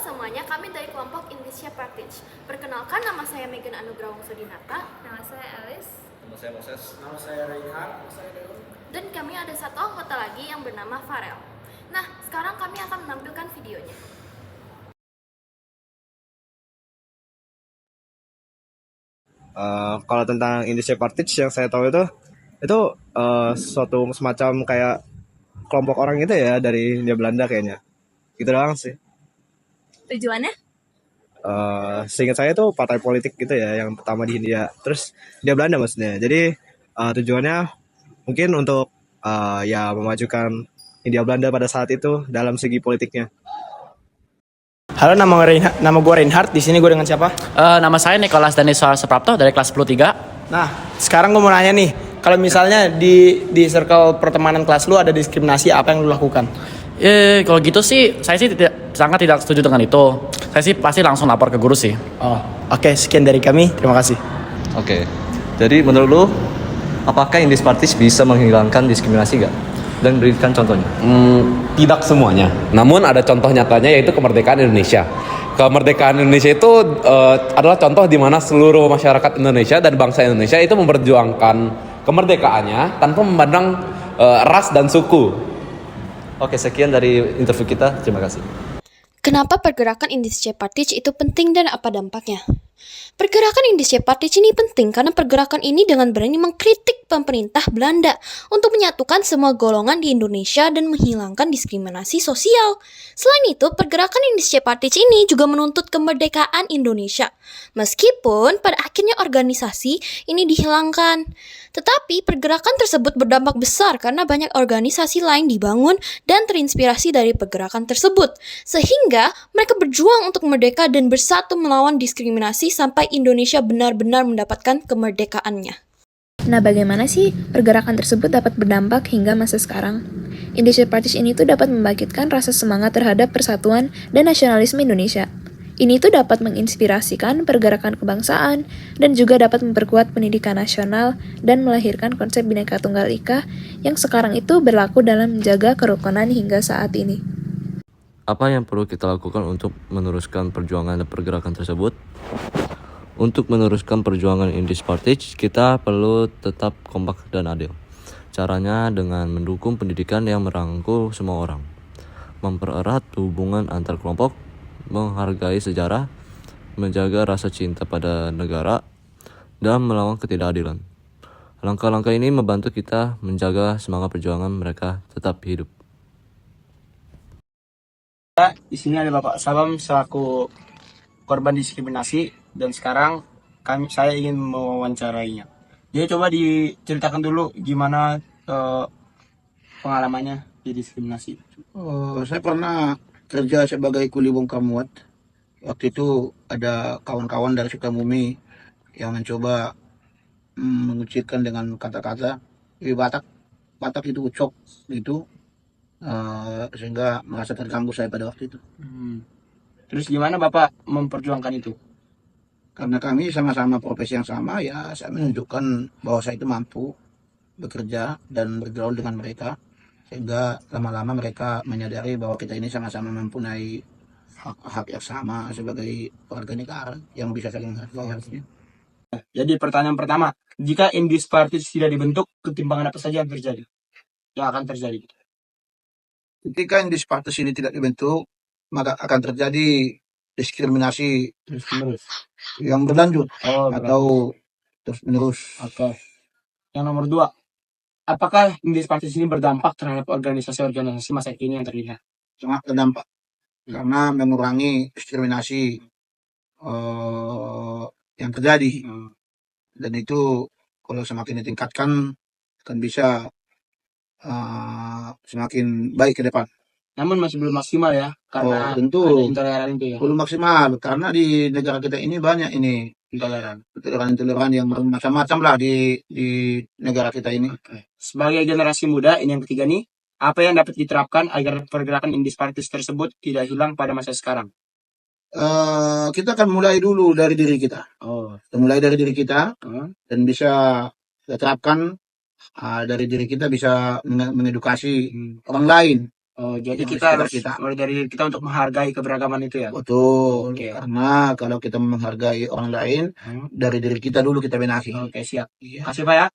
semuanya, kami dari kelompok Indonesia Partich. Perkenalkan, nama saya Megan Anugrah Wongso-Dinata. Nama saya Alice. Nama saya Moses. Nama saya Reinhard. Nama saya Dewa. Dan kami ada satu anggota lagi yang bernama Farel. Nah, sekarang kami akan menampilkan videonya. Kalau tentang Indonesia Partich yang saya tahu itu suatu semacam kayak kelompok orang gitu ya dari Hindia Belanda kayaknya. Gitu doang sih. Tujuannya? Seingat saya itu partai politik gitu ya yang pertama di Hindia. Terus Hindia Belanda maksudnya. Jadi tujuannya mungkin untuk ya memajukan Hindia Belanda pada saat itu dalam segi politiknya. Halo, nama gue Reinhard. Di sini gue dengan siapa? Nama saya Nicholas Daniswar Seprapto dari kelas 10-3. Nah, sekarang gue mau nanya nih, kalau misalnya di circle pertemanan kelas lu ada diskriminasi, apa yang lu lakukan? Kalau gitu sih, saya sih sangat tidak setuju dengan itu. Saya sih pasti langsung lapor ke guru sih. Oh, oke, sekian dari kami. Terima kasih. Oke. Jadi menurut lu, apakah Indis Partich bisa menghilangkan diskriminasi nggak? Dan berikan contohnya. Tidak semuanya. Namun ada contoh nyatanya yaitu kemerdekaan Indonesia. Kemerdekaan Indonesia itu adalah contoh di mana seluruh masyarakat Indonesia dan bangsa Indonesia itu memperjuangkan kemerdekaannya tanpa memandang ras dan suku. Oke, sekian dari interview kita. Terima kasih. Kenapa pergerakan Indonesia Partich itu penting dan apa dampaknya? Pergerakan Indonesia Partich ini penting karena pergerakan ini dengan berani mengkritik pemerintah Belanda untuk menyatukan semua golongan di Indonesia dan menghilangkan diskriminasi sosial. Selain itu, pergerakan Indonesia Partich ini juga menuntut kemerdekaan Indonesia. Meskipun pada akhirnya organisasi ini dihilangkan. Tetapi pergerakan tersebut berdampak besar karena banyak organisasi lain dibangun dan terinspirasi dari pergerakan tersebut. Sehingga mereka berjuang untuk merdeka dan bersatu melawan diskriminasi sampai Indonesia benar-benar mendapatkan kemerdekaannya. Nah, bagaimana sih pergerakan tersebut dapat berdampak hingga masa sekarang? Indonesia Partich ini tuh dapat membangkitkan rasa semangat terhadap persatuan dan nasionalisme Indonesia. Ini tuh dapat menginspirasikan pergerakan kebangsaan dan juga dapat memperkuat pendidikan nasional dan melahirkan konsep Bhinneka Tunggal Ika yang sekarang itu berlaku dalam menjaga kerukunan hingga saat ini. Apa yang perlu kita lakukan untuk meneruskan perjuangan dan pergerakan tersebut? Untuk meneruskan perjuangan Indis Partich, kita perlu tetap kompak dan adil. Caranya dengan mendukung pendidikan yang merangkul semua orang, mempererat hubungan antar kelompok, menghargai sejarah, menjaga rasa cinta pada negara, dan melawan ketidakadilan. Langkah-langkah ini membantu kita menjaga semangat perjuangan mereka tetap hidup. Di sini ada Bapak Sabam selaku korban diskriminasi dan sekarang saya ingin mewawancarainya. Jadi coba diceritakan dulu gimana pengalamannya di diskriminasi. Saya pernah kerja sebagai kuli bongkar muat. Waktu itu ada kawan-kawan dari Sukabumi yang mencoba mengucilkan dengan kata-kata Batak itu ucok gitu, sehingga merasa terganggu saya pada waktu itu. Terus gimana Bapak memperjuangkan itu? Karena kami sama-sama profesi yang sama, ya saya menunjukkan bahwa saya itu mampu bekerja dan bergaul dengan mereka, sehingga lama-lama mereka menyadari bahwa kita ini sama-sama mempunyai hak yang sama sebagai warga negara yang bisa saling menghargai harusnya. Jadi pertanyaan pertama, jika Indis Partich tidak dibentuk, ketimpangan apa saja yang terjadi? Yang akan terjadi? Ketika Indis Partich ini tidak dibentuk, maka akan terjadi diskriminasi Terus-menerus. yang berlanjut Berlanjut. atau terus-menerus. Oke. Yang nomor 2, apakah Indis Partich ini berdampak terhadap organisasi-organisasi masa kini yang terlihat? Sangat terdampak karena mengurangi diskriminasi yang terjadi, dan itu kalau semakin ditingkatkan akan bisa semakin baik ke depan. Namun masih belum maksimal ya, karena tentu ada intoleran itu ya. belum maksimal karena di negara kita ini banyak ini intoleran yang macam-macam lah di negara kita ini. Sebagai generasi muda, ini yang ketiga nih, apa yang dapat diterapkan agar pergerakan Indis Partich tersebut tidak hilang pada masa sekarang? Kita akan mulai dulu dari diri kita. Kita mulai dari diri kita dan bisa kita terapkan dari diri kita, bisa mengedukasi orang lain Oh, jadi Yang kita sekitar harus kita. mulai dari diri kita untuk menghargai keberagaman itu ya. Betul. Oke. Karena kalau kita menghargai orang lain, dari diri kita dulu kita benahi. Oke, siap. Iya. Kasih Pak ya.